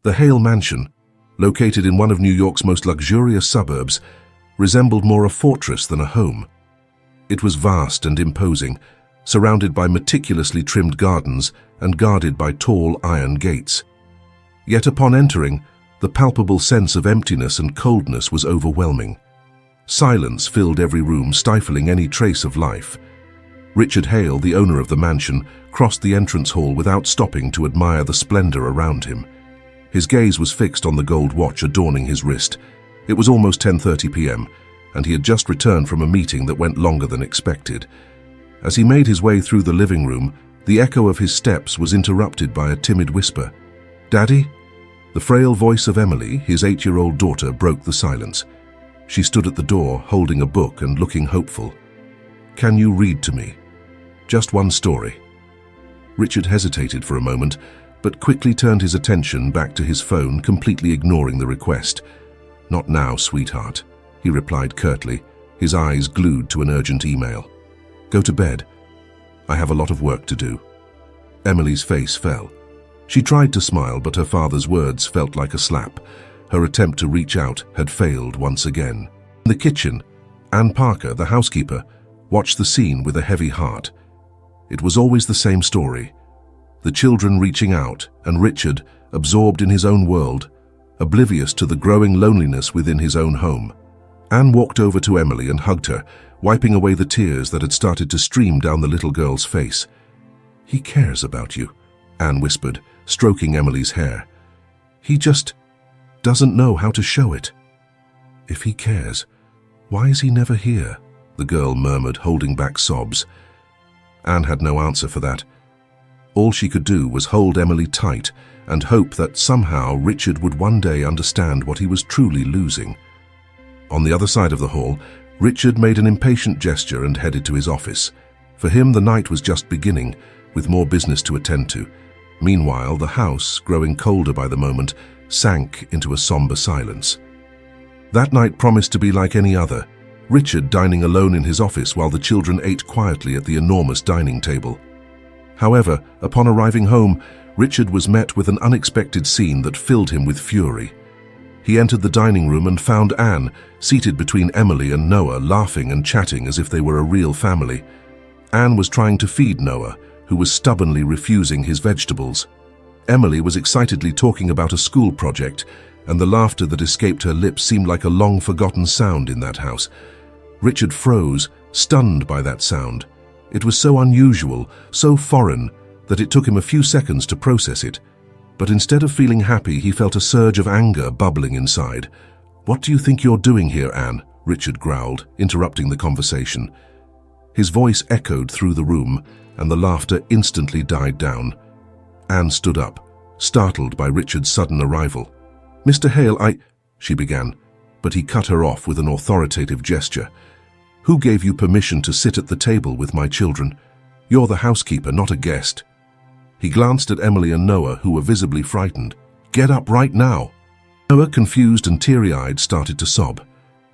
The Hale mansion, located in one of New York's most luxurious suburbs, resembled more a fortress than a home. It was vast and imposing, surrounded by meticulously trimmed gardens and guarded by tall iron gates. Yet upon entering, the palpable sense of emptiness and coldness was overwhelming. Silence filled every room, stifling any trace of life. Richard Hale, the owner of the mansion, crossed the entrance hall without stopping to admire the splendor around him. His gaze was fixed on the gold watch adorning his wrist. It was almost 10:30 p.m., and he had just returned from a meeting that went longer than expected. As he made his way through the living room, the echo of his steps was interrupted by a timid whisper. "Daddy?" The frail voice of Emily, his 8-year-old daughter, broke the silence. She stood at the door, holding a book and looking hopeful. "Can you read to me? Just one story." Richard hesitated for a moment, but quickly turned his attention back to his phone, completely ignoring the request. "Not now, sweetheart," he replied curtly, his eyes glued to an urgent email. "Go to bed. I have a lot of work to do." Emily's face fell. She tried to smile, but her father's words felt like a slap. Her attempt to reach out had failed once again. In the kitchen, Ann Parker, the housekeeper, watched the scene with a heavy heart. It was always the same story. The children reaching out, and Richard, absorbed in his own world, oblivious to the growing loneliness within his own home. Anne walked over to Emily and hugged her, wiping away the tears that had started to stream down the little girl's face. "He cares about you," Anne whispered, stroking Emily's hair. "He just doesn't know how to show it." "If he cares, why is he never here?" the girl murmured, holding back sobs. Anne had no answer for that. All she could do was hold Emily tight and hope that somehow Richard would one day understand what he was truly losing. On the other side of the hall, Richard made an impatient gesture and headed to his office. For him, the night was just beginning, with more business to attend to. Meanwhile, the house, growing colder by the moment, sank into a somber silence. That night promised to be like any other, Richard dining alone in his office while the children ate quietly at the enormous dining table. However, upon arriving home, Richard was met with an unexpected scene that filled him with fury. He entered the dining room and found Anne, seated between Emily and Noah, laughing and chatting as if they were a real family. Anne was trying to feed Noah, who was stubbornly refusing his vegetables. Emily was excitedly talking about a school project, and the laughter that escaped her lips seemed like a long-forgotten sound in that house. Richard froze, stunned by that sound. It was so unusual, so foreign, that it took him a few seconds to process it. But instead of feeling happy, he felt a surge of anger bubbling inside. "What do you think you're doing here, Anne?" Richard growled, interrupting the conversation. His voice echoed through the room, and the laughter instantly died down. Anne stood up, startled by Richard's sudden arrival. "Mr. Hale, she began, but he cut her off with an authoritative gesture. "Who gave you permission to sit at the table with my children? You're the housekeeper, not a guest." He glanced at Emily and Noah, who were visibly frightened. "Get up right now." Noah, confused and teary-eyed, started to sob.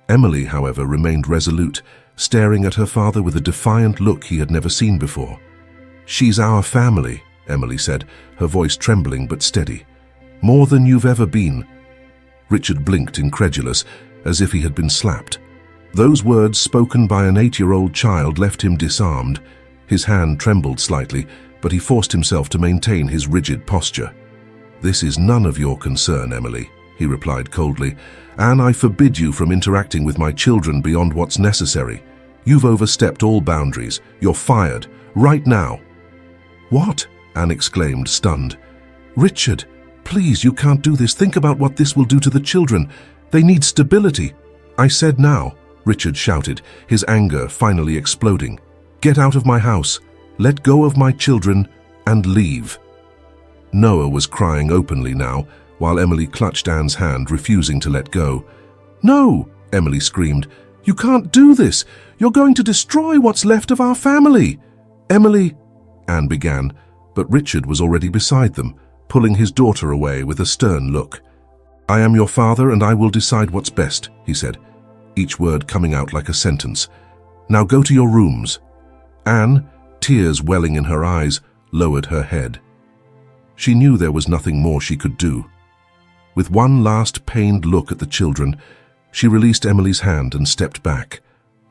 Emily, however, remained resolute, staring at her father with a defiant look he had never seen before. "She's our family," Emily said, her voice trembling but steady. "More than you've ever been." Richard blinked, incredulous, as if he had been slapped. Those words, spoken by an 8-year-old child, left him disarmed. His hand trembled slightly, but he forced himself to maintain his rigid posture. "This is none of your concern, Emily," he replied coldly. "Anne, I forbid you from interacting with my children beyond what's necessary. You've overstepped all boundaries. You're fired, right now." "What?" Anne exclaimed, stunned. "Richard, please, you can't do this. Think about what this will do to the children. They need stability." "I said now," Richard shouted, his anger finally exploding. "Get out of my house. Let go of my children and leave." Noah was crying openly now, while Emily clutched Anne's hand, refusing to let go. "No," Emily screamed. "You can't do this. You're going to destroy what's left of our family." "Emily," Anne began, but Richard was already beside them, pulling his daughter away with a stern look. "I am your father and I will decide what's best," he said, each word coming out like a sentence. "Now go to your rooms." Anne, tears welling in her eyes, lowered her head. She knew there was nothing more she could do. With one last pained look at the children, she released Emily's hand and stepped back.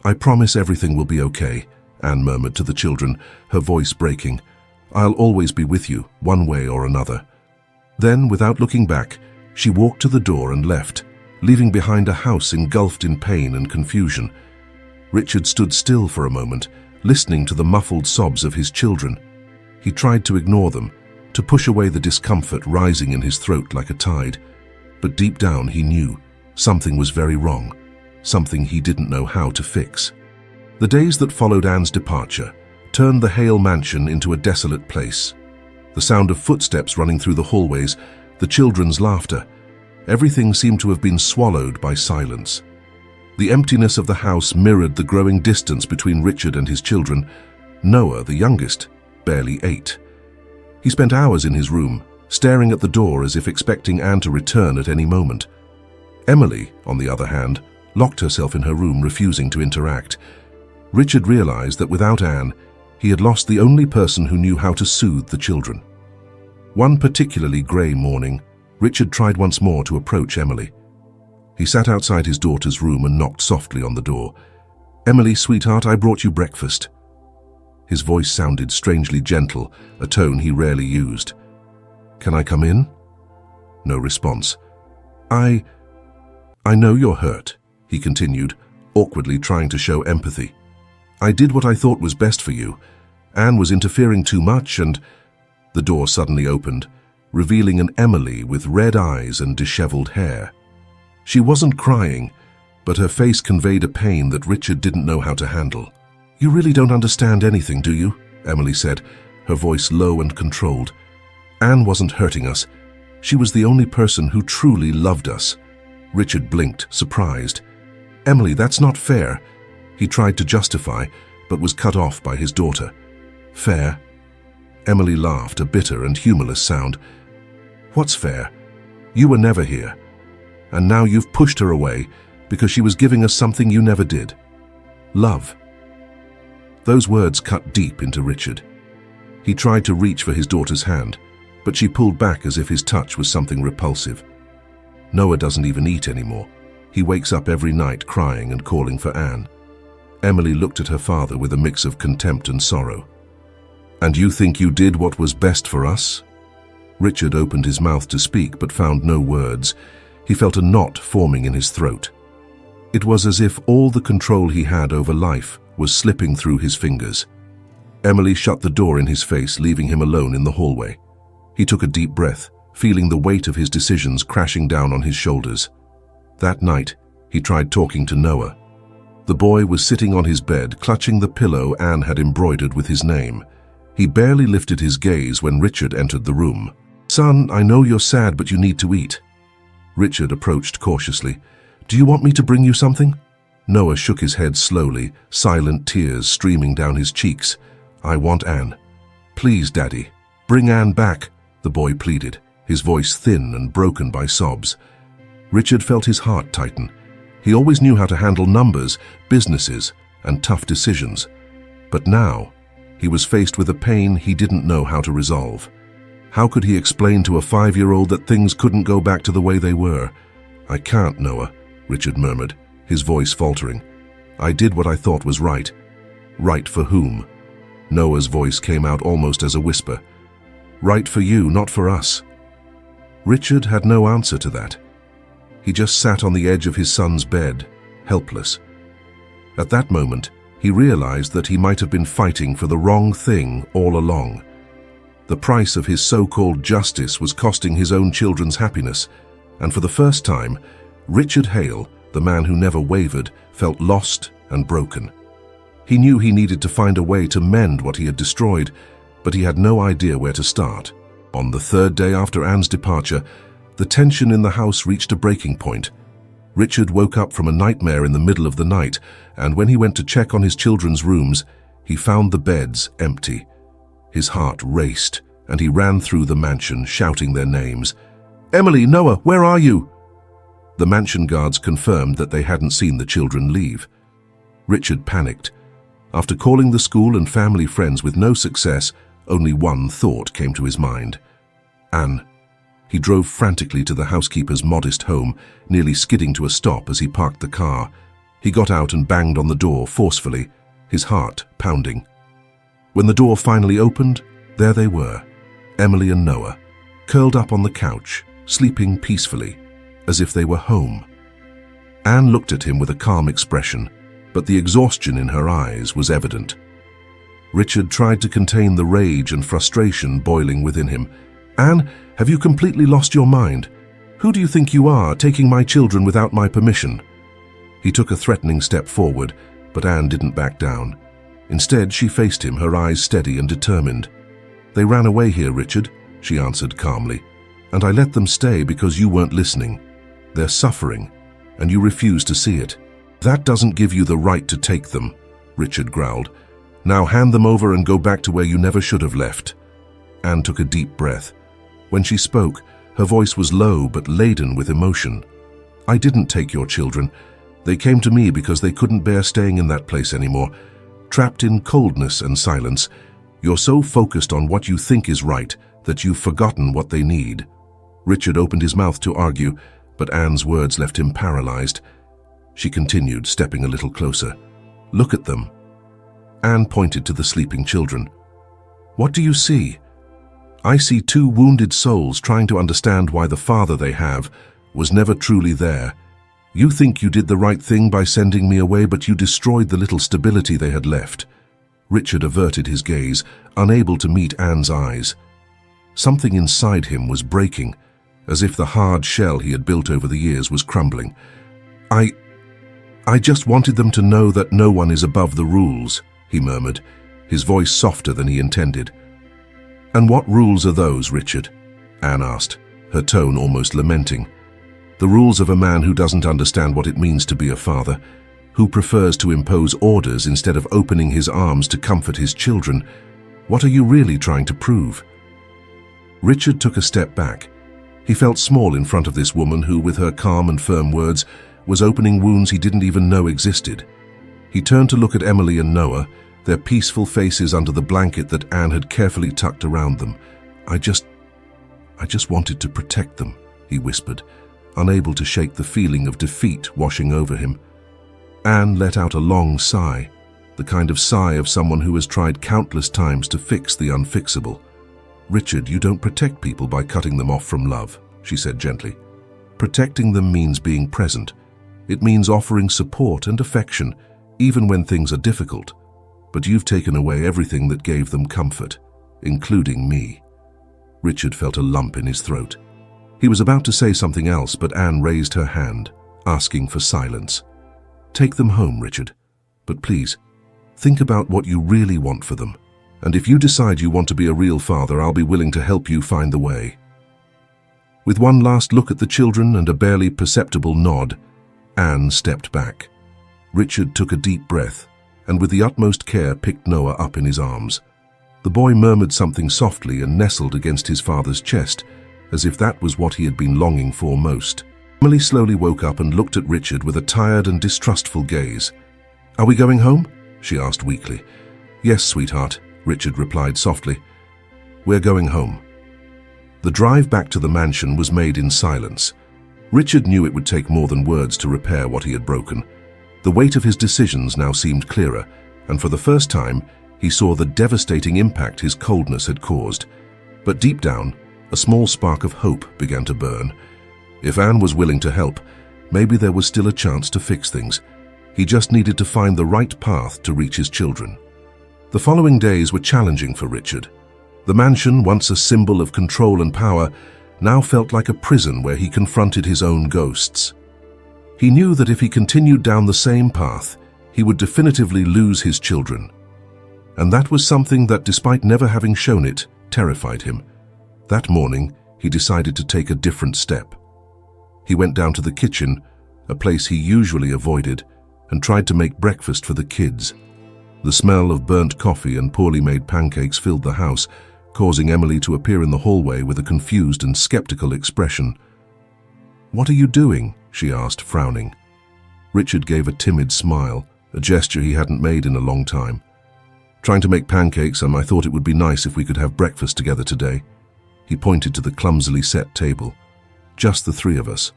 "I promise everything will be okay," Anne murmured to the children, her voice breaking. "I'll always be with you, one way or another." Then, without looking back, she walked to the door and left, leaving behind a house engulfed in pain and confusion. Richard stood still for a moment, listening to the muffled sobs of his children. He tried to ignore them, to push away the discomfort rising in his throat like a tide. But deep down he knew something was very wrong, something he didn't know how to fix. The days that followed Anne's departure turned the Hale mansion into a desolate place. The sound of footsteps running through the hallways, the children's laughter, everything seemed to have been swallowed by silence. The emptiness of the house mirrored the growing distance between Richard and his children. Noah, the youngest, barely 8. He spent hours in his room, staring at the door as if expecting Anne to return at any moment. Emily, on the other hand, locked herself in her room, refusing to interact. Richard realized that without Anne, he had lost the only person who knew how to soothe the children. One particularly grey morning, Richard tried once more to approach Emily. He sat outside his daughter's room and knocked softly on the door. "Emily, sweetheart, I brought you breakfast." His voice sounded strangely gentle, a tone he rarely used. "Can I come in?" No response. I know you're hurt," he continued, awkwardly trying to show empathy. "I did what I thought was best for you. Anne was interfering too much and—" The door suddenly opened, revealing an Emily with red eyes and disheveled hair. She wasn't crying, but her face conveyed a pain that Richard didn't know how to handle. "You really don't understand anything, do you?" Emily said, her voice low and controlled. "Anne wasn't hurting us. She was the only person who truly loved us." Richard blinked, surprised. "Emily, that's not fair." He tried to justify, but was cut off by his daughter. "Fair?" Emily laughed, a bitter and humorless sound. "What's fair? You were never here. And now you've pushed her away because she was giving us something you never did. Love." Those words cut deep into Richard. He tried to reach for his daughter's hand, but she pulled back as if his touch was something repulsive. Noah doesn't even eat anymore. He wakes up every night crying and calling for Anne. Emily looked at her father with a mix of contempt and sorrow. "And you think you did what was best for us?" Richard opened his mouth to speak but found no words. He felt a knot forming in his throat. It was as if all the control he had over life was slipping through his fingers. Emily shut the door in his face, leaving him alone in the hallway. He took a deep breath, feeling the weight of his decisions crashing down on his shoulders. That night, he tried talking to Noah. The boy was sitting on his bed, clutching the pillow Anne had embroidered with his name. He barely lifted his gaze when Richard entered the room. "Son, I know you're sad, but you need to eat." Richard approached cautiously. "Do you want me to bring you something?" Noah shook his head slowly, silent tears streaming down his cheeks. "I want Anne." "Please, Daddy, bring Anne back," the boy pleaded, his voice thin and broken by sobs. Richard felt his heart tighten. He always knew how to handle numbers, businesses, and tough decisions. But now, he was faced with a pain he didn't know how to resolve. How could he explain to a 5-year-old that things couldn't go back to the way they were? "I can't, Noah," Richard murmured, his voice faltering. "I did what I thought was right." "Right for whom?" Noah's voice came out almost as a whisper. "Right for you, not for us." Richard had no answer to that. He just sat on the edge of his son's bed, helpless. At that moment, he realized that he might have been fighting for the wrong thing all along. The price of his so-called justice was costing his own children's happiness, and for the first time, Richard Hale, the man who never wavered, felt lost and broken. He knew he needed to find a way to mend what he had destroyed, but he had no idea where to start. On the 3rd day after Anne's departure, the tension in the house reached a breaking point. Richard woke up from a nightmare in the middle of the night, and when he went to check on his children's rooms, he found the beds empty. His heart raced, and he ran through the mansion, shouting their names. "Emily, Noah, where are you?" The mansion guards confirmed that they hadn't seen the children leave. Richard panicked. After calling the school and family friends with no success, only one thought came to his mind. Anne. He drove frantically to the housekeeper's modest home, nearly skidding to a stop as he parked the car. He got out and banged on the door forcefully, his heart pounding. When the door finally opened, there they were, Emily and Noah, curled up on the couch, sleeping peacefully, as if they were home. Anne looked at him with a calm expression, but the exhaustion in her eyes was evident. Richard tried to contain the rage and frustration boiling within him. "Anne, have you completely lost your mind? Who do you think you are, taking my children without my permission?" He took a threatening step forward, but Anne didn't back down. Instead, she faced him, her eyes steady and determined. "They ran away here, Richard," she answered calmly, "and I let them stay because you weren't listening. They're suffering, and you refuse to see it. That doesn't give you the right to take them," Richard growled. "Now hand them over and go back to where you never should have left." Anne took a deep breath. When she spoke, her voice was low but laden with emotion. "I didn't take your children. They came to me because they couldn't bear staying in that place anymore. Trapped in coldness and silence, you're so focused on what you think is right that you've forgotten what they need." Richard opened his mouth to argue, but Anne's words left him paralyzed. She continued, stepping a little closer. "Look at them." Anne pointed to the sleeping children. "What do you see?" "I see two wounded souls trying to understand why the father they have was never truly there. You think you did the right thing by sending me away, but you destroyed the little stability they had left." Richard averted his gaze, unable to meet Anne's eyes. Something inside him was breaking, as if the hard shell he had built over the years was crumbling. I just wanted them to know that no one is above the rules," he murmured, his voice softer than he intended. "And what rules are those, Richard?" Anne asked, her tone almost lamenting. "The rules of a man who doesn't understand what it means to be a father, who prefers to impose orders instead of opening his arms to comfort his children. What are you really trying to prove?" Richard took a step back. He felt small in front of this woman who, with her calm and firm words, was opening wounds he didn't even know existed. He turned to look at Emily and Noah, their peaceful faces under the blanket that Anne had carefully tucked around them. I just wanted to protect them," he whispered, unable to shake the feeling of defeat washing over him. Anne let out a long sigh, the kind of sigh of someone who has tried countless times to fix the unfixable. "Richard, you don't protect people by cutting them off from love," she said gently. "Protecting them means being present. It means offering support and affection, even when things are difficult. But you've taken away everything that gave them comfort, including me." Richard felt a lump in his throat. He was about to say something else, but Anne raised her hand, asking for silence. "Take them home, Richard. But please, think about what you really want for them. And if you decide you want to be a real father, I'll be willing to help you find the way." With one last look at the children and a barely perceptible nod, Anne stepped back. Richard took a deep breath, and with the utmost care picked Noah up in his arms. The boy murmured something softly and nestled against his father's chest, as if that was what he had been longing for most. Emily slowly woke up and looked at Richard with a tired and distrustful gaze. "Are we going home?" she asked weakly. "Yes, sweetheart," Richard replied softly. "We're going home." The drive back to the mansion was made in silence. Richard knew it would take more than words to repair what he had broken. The weight of his decisions now seemed clearer, and for the first time, he saw the devastating impact his coldness had caused. But deep down, a small spark of hope began to burn. If Anne was willing to help, maybe there was still a chance to fix things. He just needed to find the right path to reach his children. The following days were challenging for Richard. The mansion, once a symbol of control and power, now felt like a prison where he confronted his own ghosts. He knew that if he continued down the same path, he would definitively lose his children. And that was something that, despite never having shown it, terrified him. That morning, he decided to take a different step. He went down to the kitchen, a place he usually avoided, and tried to make breakfast for the kids. The smell of burnt coffee and poorly made pancakes filled the house, causing Emily to appear in the hallway with a confused and skeptical expression. "What are you doing?" she asked, frowning. Richard gave a timid smile, a gesture he hadn't made in a long time. "Trying to make pancakes, and I thought it would be nice if we could have breakfast together today." He pointed to the clumsily set table. "Just the three of us."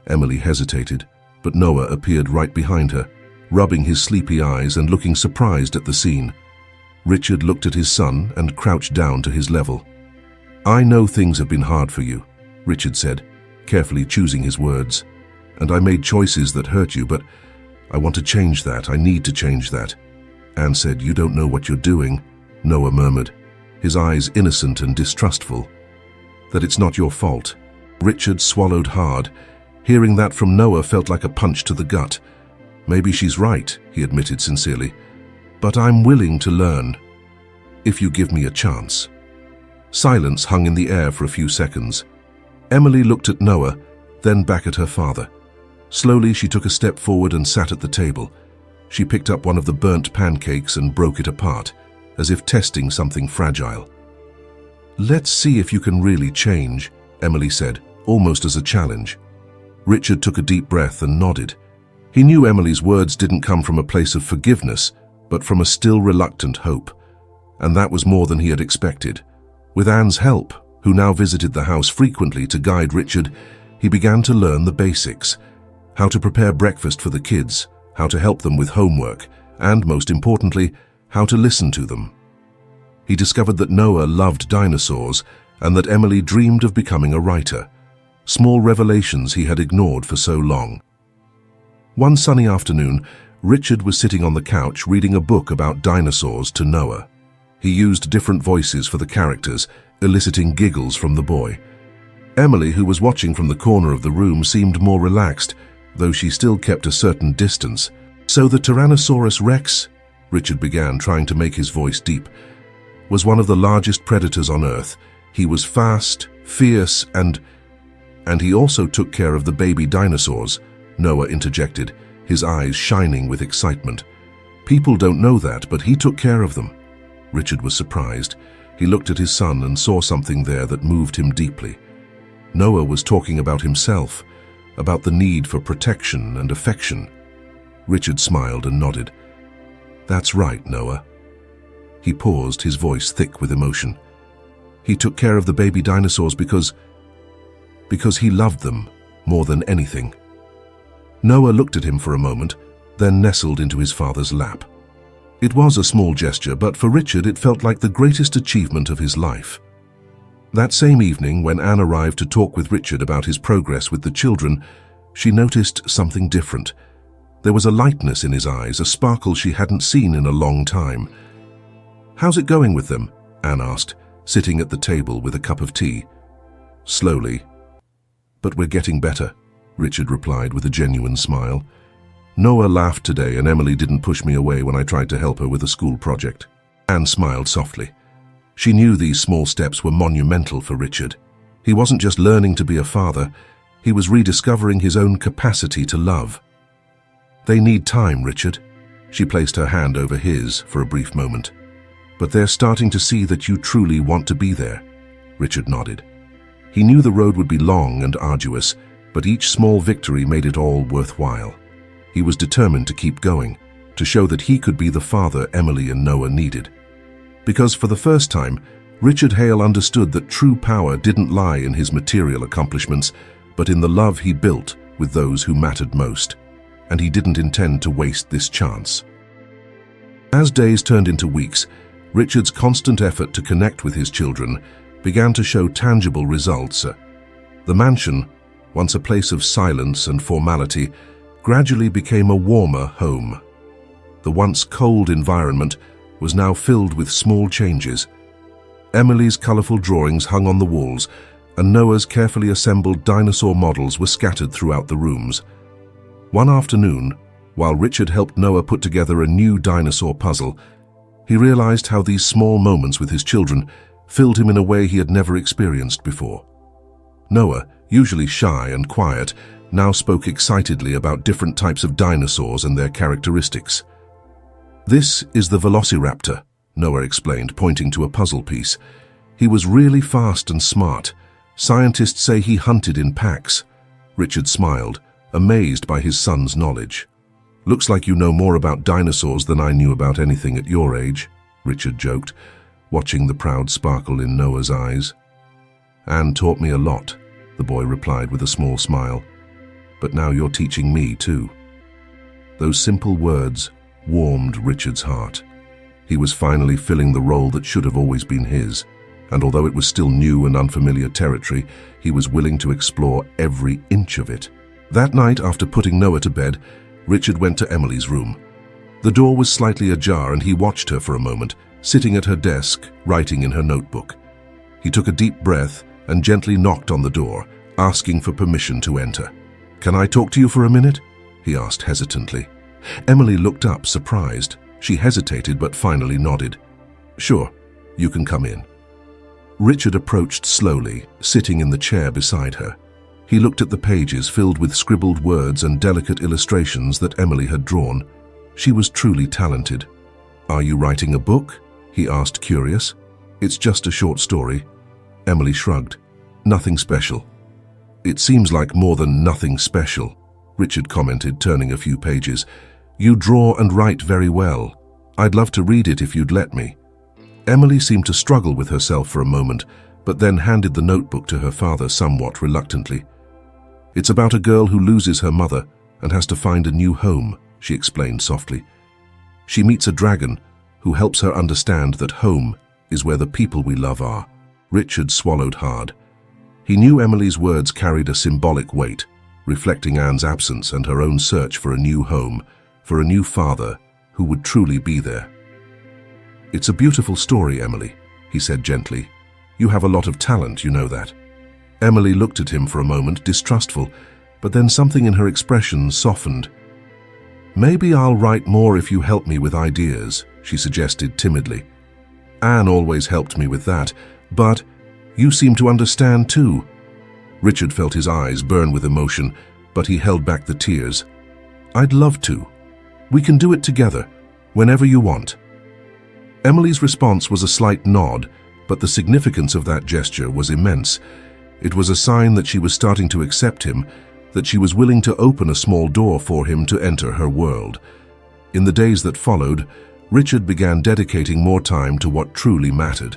Emily hesitated, but Noah appeared right behind her, rubbing his sleepy eyes and looking surprised at the scene. Richard looked at his son and crouched down to his level. "I know things have been hard for you," Richard said, carefully choosing his words. "And I made choices that hurt you, but I want to change that. I need to change that." Anne said, "You don't know what you're doing," Noah murmured, his eyes innocent and distrustful. "That it's not your fault." Richard swallowed hard. Hearing that from Noah felt like a punch to the gut. "Maybe she's right," he admitted sincerely. "But I'm willing to learn, if you give me a chance." Silence hung in the air for a few seconds. Emily looked at Noah, then back at her father. Slowly, she took a step forward and sat at the table. She picked up one of the burnt pancakes and broke it apart, as if testing something fragile. "Let's see if you can really change," Emily said, almost as a challenge. Richard took a deep breath and nodded. He knew Emily's words didn't come from a place of forgiveness, but from a still reluctant hope. And that was more than he had expected. With Anne's help, who now visited the house frequently to guide Richard, he began to learn the basics. How to prepare breakfast for the kids, how to help them with homework, and, most importantly, how to listen to them. He discovered that Noah loved dinosaurs and that Emily dreamed of becoming a writer. Small revelations he had ignored for so long. One sunny afternoon, Richard was sitting on the couch reading a book about dinosaurs to Noah. He used different voices for the characters, eliciting giggles from the boy. Emily, who was watching from the corner of the room, seemed more relaxed, though she still kept a certain distance. "So the Tyrannosaurus Rex," Richard began, trying to make his voice deep, "was one of the largest predators on Earth. He was fast, fierce, and he also took care of the baby dinosaurs," Noah interjected, his eyes shining with excitement. "People don't know that, but he took care of them." Richard was surprised. He looked at his son and saw something there that moved him deeply. Noah was talking about himself, about the need for protection and affection. Richard smiled and nodded. "That's right, Noah." He paused, his voice thick with emotion. "He took care of the baby dinosaurs because he loved them more than anything." Noah looked at him for a moment, then nestled into his father's lap. It was a small gesture, but for Richard it felt like the greatest achievement of his life. That same evening, when Anne arrived to talk with Richard about his progress with the children, she noticed something different. There was a lightness in his eyes, a sparkle she hadn't seen in a long time. "How's it going with them?" Anne asked, sitting at the table with a cup of tea. "Slowly. But we're getting better," Richard replied with a genuine smile. "Noah laughed today and Emily didn't push me away when I tried to help her with a school project." Anne smiled softly. She knew these small steps were monumental for Richard. He wasn't just learning to be a father, he was rediscovering his own capacity to love. "They need time, Richard." She placed her hand over his for a brief moment. "But they're starting to see that you truly want to be there." Richard nodded. He knew the road would be long and arduous, but each small victory made it all worthwhile. He was determined to keep going, to show that he could be the father Emily and Noah needed. Because for the first time, Richard Hale understood that true power didn't lie in his material accomplishments, but in the love he built with those who mattered most. And he didn't intend to waste this chance. As days turned into weeks, Richard's constant effort to connect with his children began to show tangible results. The mansion, once a place of silence and formality, gradually became a warmer home. The once cold environment was now filled with small changes. Emily's colorful drawings hung on the walls, and Noah's carefully assembled dinosaur models were scattered throughout the rooms. One afternoon, while Richard helped Noah put together a new dinosaur puzzle, he realized how these small moments with his children filled him in a way he had never experienced before. Noah, usually shy and quiet, now spoke excitedly about different types of dinosaurs and their characteristics. "This is the velociraptor," Noah explained, pointing to a puzzle piece. "He was really fast and smart. Scientists say he hunted in packs." Richard smiled, amazed by his son's knowledge. "Looks like you know more about dinosaurs than I knew about anything at your age," Richard joked, watching the proud sparkle in Noah's eyes. "Anne taught me a lot," the boy replied with a small smile. "But now you're teaching me too." Those simple words warmed Richard's heart. He was finally filling the role that should have always been his, and although it was still new and unfamiliar territory, he was willing to explore every inch of it. That night, after putting Noah to bed, Richard went to Emily's room. The door was slightly ajar and he watched her for a moment, sitting at her desk, writing in her notebook. He took a deep breath and gently knocked on the door, asking for permission to enter. "Can I talk to you for a minute?" he asked hesitantly. Emily looked up, surprised. She hesitated but finally nodded. "Sure, you can come in." Richard approached slowly, sitting in the chair beside her. He looked at the pages filled with scribbled words and delicate illustrations that Emily had drawn. She was truly talented. "Are you writing a book?" he asked, curious. "It's just a short story." Emily shrugged. "Nothing special." "It seems like more than nothing special," Richard commented, turning a few pages. "You draw and write very well. I'd love to read it if you'd let me." Emily seemed to struggle with herself for a moment, but then handed the notebook to her father somewhat reluctantly. "It's about a girl who loses her mother and has to find a new home," she explained softly. "She meets a dragon who helps her understand that home is where the people we love are." Richard swallowed hard. He knew Emily's words carried a symbolic weight, reflecting Anne's absence and her own search for a new home, for a new father who would truly be there. "It's a beautiful story, Emily," he said gently. "You have a lot of talent, you know that." Emily looked at him for a moment, distrustful, but then something in her expression softened. "Maybe I'll write more if you help me with ideas," she suggested timidly. "Anne always helped me with that, but you seem to understand too." Richard felt his eyes burn with emotion, but he held back the tears. "I'd love to. We can do it together, whenever you want." Emily's response was a slight nod, but the significance of that gesture was immense. It was a sign that she was starting to accept him, that she was willing to open a small door for him to enter her world. In the days that followed, Richard began dedicating more time to what truly mattered.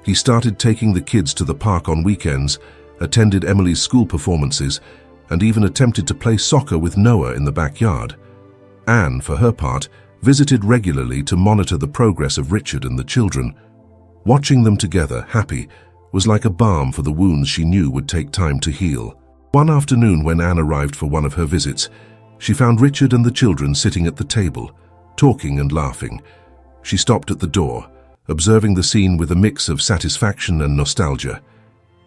He started taking the kids to the park on weekends, attended Emily's school performances, and even attempted to play soccer with Noah in the backyard. Anne, for her part, visited regularly to monitor the progress of Richard and the children. Watching them together, happy, was like a balm for the wounds she knew would take time to heal. One afternoon when Anne arrived for one of her visits, she found Richard and the children sitting at the table, talking and laughing. She stopped at the door, observing the scene with a mix of satisfaction and nostalgia.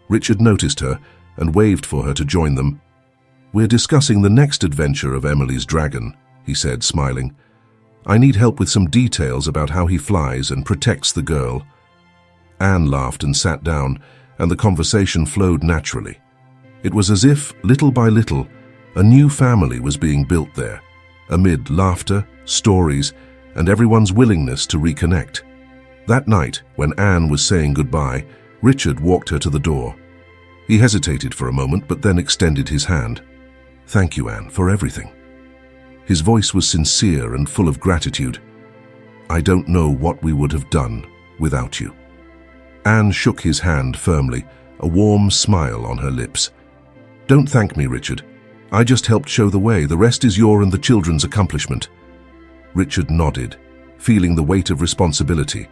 Richard noticed her and waved for her to join them. "We're discussing the next adventure of Emily's dragon," he said, smiling. "I need help with some details about how he flies and protects the girl." Anne laughed and sat down, and the conversation flowed naturally. It was as if, little by little, a new family was being built there, amid laughter, stories, and everyone's willingness to reconnect. That night, when Anne was saying goodbye, Richard walked her to the door. He hesitated for a moment, but then extended his hand. "Thank you, Anne, for everything." His voice was sincere and full of gratitude. "I don't know what we would have done without you." Anne shook his hand firmly, a warm smile on her lips. "Don't thank me, Richard. I just helped show the way. The rest is your and the children's accomplishment." Richard nodded, feeling the weight of responsibility,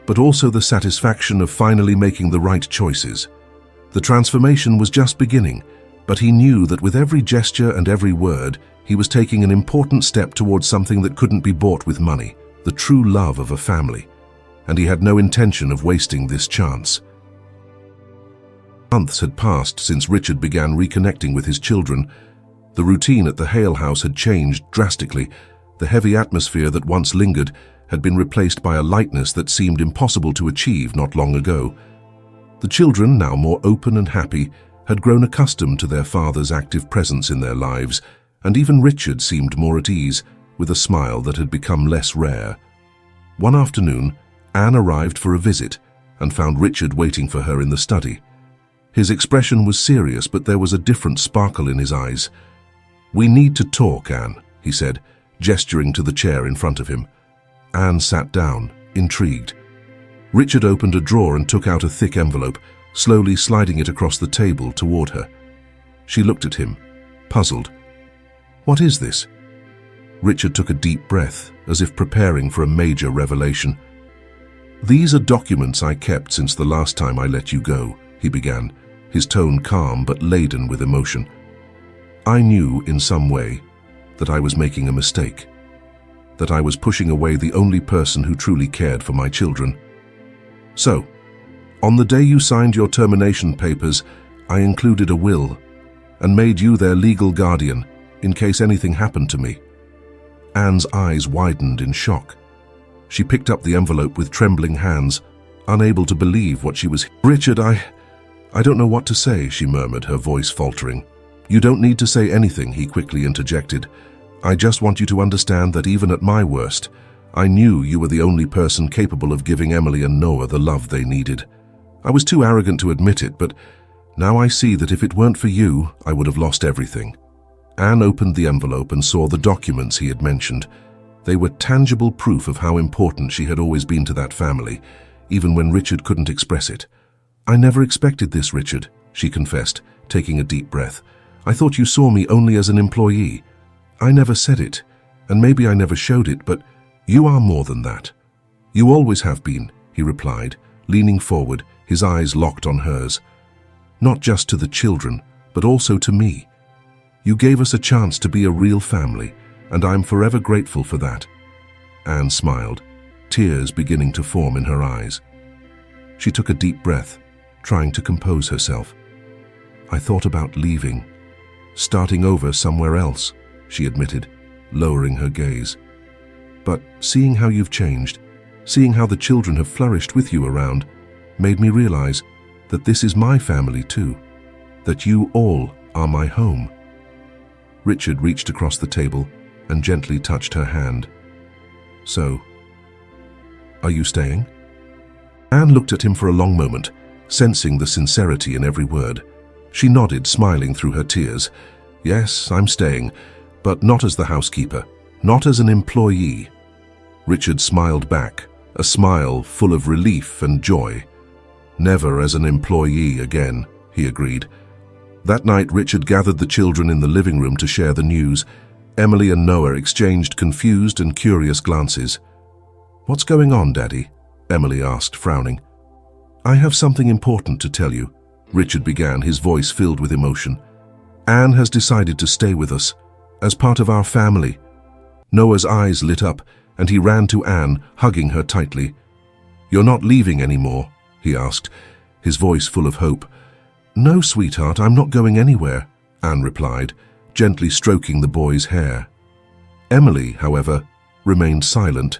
but also the satisfaction of finally making the right choices. The transformation was just beginning, but he knew that with every gesture and every word, he was taking an important step towards something that couldn't be bought with money, the true love of a family, and he had no intention of wasting this chance. Months had passed since Richard began reconnecting with his children. The routine at the Hale house had changed drastically. The heavy atmosphere that once lingered had been replaced by a lightness that seemed impossible to achieve not long ago. The children, now more open and happy, had grown accustomed to their father's active presence in their lives, and even Richard seemed more at ease, with a smile that had become less rare. One afternoon, Anne arrived for a visit and found Richard waiting for her in the study. His expression was serious, but there was a different sparkle in his eyes. "We need to talk, Anne," he said, gesturing to the chair in front of him. Anne sat down, intrigued. Richard opened a drawer and took out a thick envelope, slowly sliding it across the table toward her. She looked at him, puzzled. "What is this?" Richard took a deep breath, as if preparing for a major revelation. "These are documents I kept since the last time I let you go," he began, his tone calm but laden with emotion. "I knew, in some way, that I was making a mistake, that I was pushing away the only person who truly cared for my children. So, on the day you signed your termination papers, I included a will and made you their legal guardian in case anything happened to me." Anne's eyes widened in shock. She picked up the envelope with trembling hands, unable to believe what she was. "Richard, I don't know what to say," she murmured, her voice faltering. "You don't need to say anything," he quickly interjected. "I just want you to understand that even at my worst, I knew you were the only person capable of giving Emily and Noah the love they needed. I was too arrogant to admit it, but now I see that if it weren't for you, I would have lost everything." Anne opened the envelope and saw the documents he had mentioned. They were tangible proof of how important she had always been to that family, even when Richard couldn't express it. "I never expected this, Richard," she confessed, taking a deep breath. "I thought you saw me only as an employee. I never said it, and maybe I never showed it, but you are more than that." "You always have been," he replied, leaning forward, his eyes locked on hers. "Not just to the children, but also to me. You gave us a chance to be a real family, and I'm forever grateful for that." Anne smiled, tears beginning to form in her eyes. She took a deep breath, trying to compose herself. "I thought about leaving, starting over somewhere else," she admitted, lowering her gaze. "But seeing how you've changed, seeing how the children have flourished with you around, made me realize that this is my family too, that you all are my home." Richard reached across the table and gently touched her hand. "So, are you staying?" Anne looked at him for a long moment, sensing the sincerity in every word. She nodded, smiling through her tears. "Yes, I'm staying, but not as the housekeeper, not as an employee." Richard smiled back, a smile full of relief and joy. "Never as an employee again," he agreed. That night, Richard gathered the children in the living room to share the news. Emily and Noah exchanged confused and curious glances. "What's going on, Daddy?" Emily asked, frowning. "I have something important to tell you," Richard began, his voice filled with emotion. "Anne has decided to stay with us, as part of our family." Noah's eyes lit up, and he ran to Anne, hugging her tightly. "You're not leaving anymore?" he asked, his voice full of hope. "No, sweetheart, I'm not going anywhere," Anne replied, gently stroking the boy's hair. Emily, however, remained silent,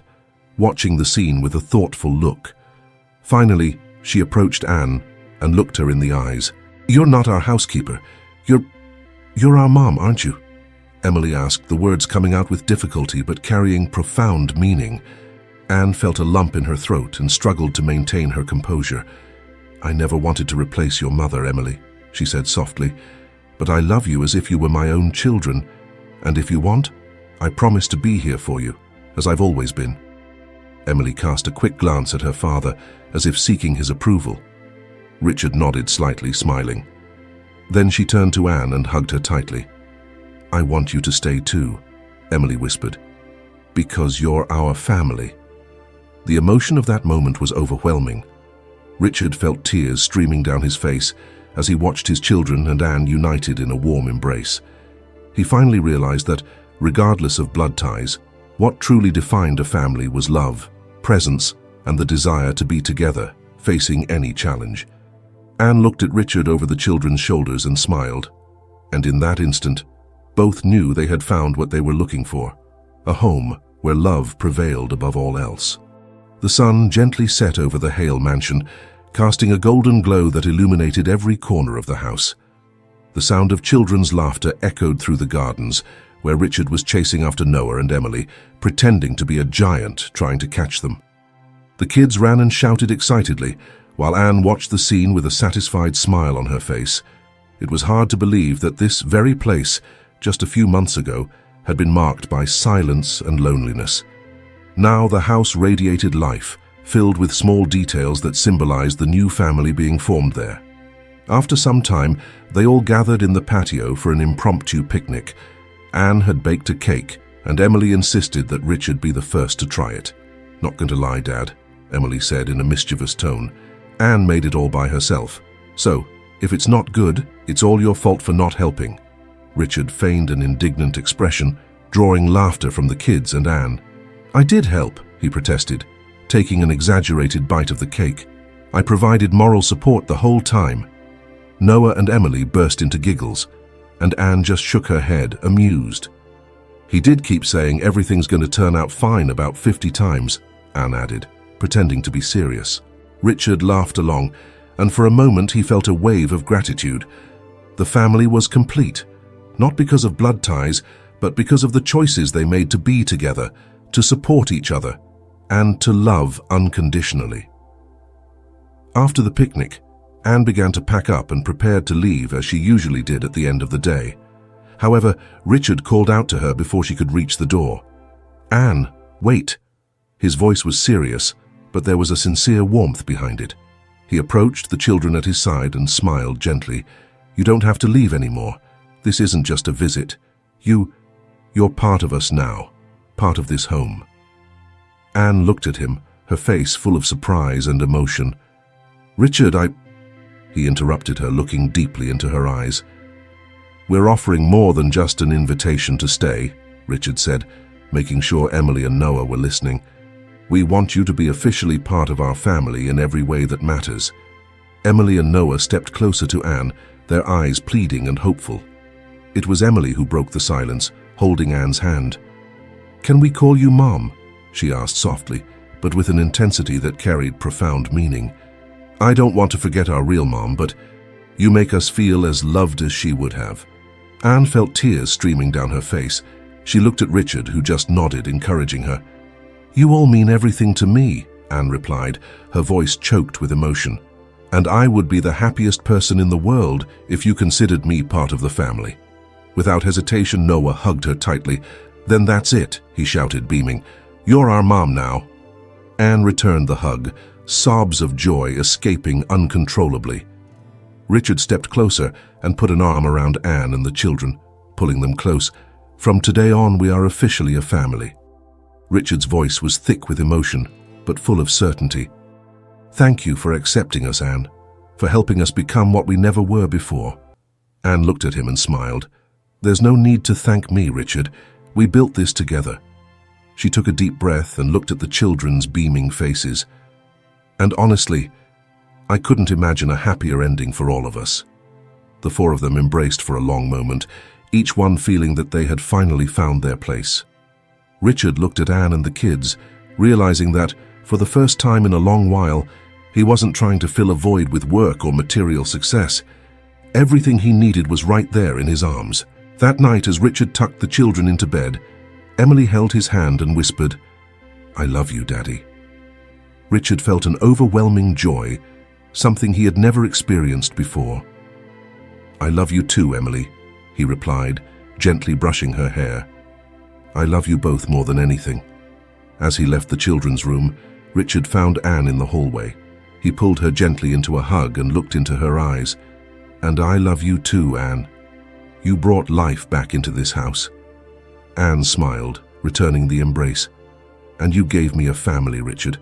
watching the scene with a thoughtful look. Finally, she approached Anne and looked her in the eyes. "You're not our housekeeper. You're our mom, aren't you?" Emily asked, the words coming out with difficulty but carrying profound meaning. Anne felt a lump in her throat and struggled to maintain her composure. "I never wanted to replace your mother, Emily," she said softly, "but I love you as if you were my own children, and if you want, I promise to be here for you, as I've always been." Emily cast a quick glance at her father, as if seeking his approval. Richard nodded slightly, smiling. Then she turned to Anne and hugged her tightly. "I want you to stay too," Emily whispered, "because you're our family." The emotion of that moment was overwhelming. Richard felt tears streaming down his face as he watched his children and Anne united in a warm embrace. He finally realized that, regardless of blood ties, what truly defined a family was love, presence, and the desire to be together, facing any challenge. Anne looked at Richard over the children's shoulders and smiled, and in that instant, both knew they had found what they were looking for, a home where love prevailed above all else. The sun gently set over the Hale mansion, casting a golden glow that illuminated every corner of the house. The sound of children's laughter echoed through the gardens, where Richard was chasing after Noah and Emily, pretending to be a giant trying to catch them. The kids ran and shouted excitedly, while Anne watched the scene with a satisfied smile on her face. It was hard to believe that this very place, just a few months ago, had been marked by silence and loneliness. Now the house radiated life, filled with small details that symbolized the new family being formed there. After some time, they all gathered in the patio for an impromptu picnic. Anne had baked a cake, and Emily insisted that Richard be the first to try it. "Not going to lie, Dad," Emily said in a mischievous tone. "Anne made it all by herself. So, if it's not good, it's all your fault for not helping." Richard feigned an indignant expression, drawing laughter from the kids and Anne. "I did help," he protested, taking an exaggerated bite of the cake. "I provided moral support the whole time." Noah and Emily burst into giggles, and Anne just shook her head, amused. "He did keep saying everything's going to turn out fine about 50 times, Anne added, pretending to be serious. Richard laughed along, and for a moment he felt a wave of gratitude. The family was complete, not because of blood ties, but because of the choices they made to be together, to support each other, and to love unconditionally. After the picnic, Anne began to pack up and prepared to leave as she usually did at the end of the day. However, Richard called out to her before she could reach the door. "Anne, wait." His voice was serious, but there was a sincere warmth behind it. He approached the children at his side and smiled gently. "You don't have to leave anymore. This isn't just a visit. You're part of us now, part of this home." Anne looked at him, her face full of surprise and emotion. "Richard, He interrupted her, looking deeply into her eyes. "We're offering more than just an invitation to stay," Richard said, making sure Emily and Noah were listening. "We want you to be officially part of our family in every way that matters." Emily and Noah stepped closer to Anne, their eyes pleading and hopeful. It was Emily who broke the silence, holding Anne's hand. "Can we call you Mom?" she asked softly, but with an intensity that carried profound meaning. "I don't want to forget our real Mom, but you make us feel as loved as she would have." Anne felt tears streaming down her face. She looked at Richard, who just nodded, encouraging her. "You all mean everything to me," Anne replied, her voice choked with emotion. "And I would be the happiest person in the world if you considered me part of the family." Without hesitation, Noah hugged her tightly. "Then that's it," he shouted, beaming. "You're our mom now." Anne returned the hug, sobs of joy escaping uncontrollably. Richard stepped closer and put an arm around Anne and the children, pulling them close. "From today on, we are officially a family." Richard's voice was thick with emotion, but full of certainty. "Thank you for accepting us, Anne, for helping us become what we never were before." Anne looked at him and smiled. "There's no need to thank me, Richard. We built this together." She took a deep breath and looked at the children's beaming faces. "And honestly, I couldn't imagine a happier ending for all of us." The four of them embraced for a long moment, each one feeling that they had finally found their place. Richard looked at Anne and the kids, realizing that, for the first time in a long while, he wasn't trying to fill a void with work or material success. Everything he needed was right there in his arms. That night, as Richard tucked the children into bed, Emily held his hand and whispered, "I love you, Daddy." Richard felt an overwhelming joy, something he had never experienced before. "I love you too, Emily," he replied, gently brushing her hair. "I love you both more than anything." As he left the children's room, Richard found Anne in the hallway. He pulled her gently into a hug and looked into her eyes. "And I love you too, Anne. You brought life back into this house." Anne smiled, returning the embrace. "And you gave me a family, Richard.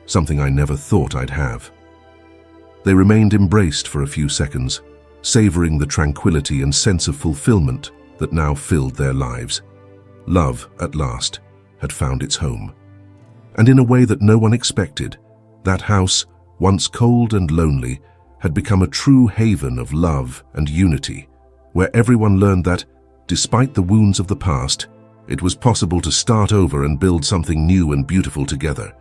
Something I never thought I'd have." They remained embraced for a few seconds, savoring the tranquility and sense of fulfillment that now filled their lives. Love, at last, had found its home. And in a way that no one expected, that house, once cold and lonely, had become a true haven of love and unity, where everyone learned that, despite the wounds of the past, it was possible to start over and build something new and beautiful together.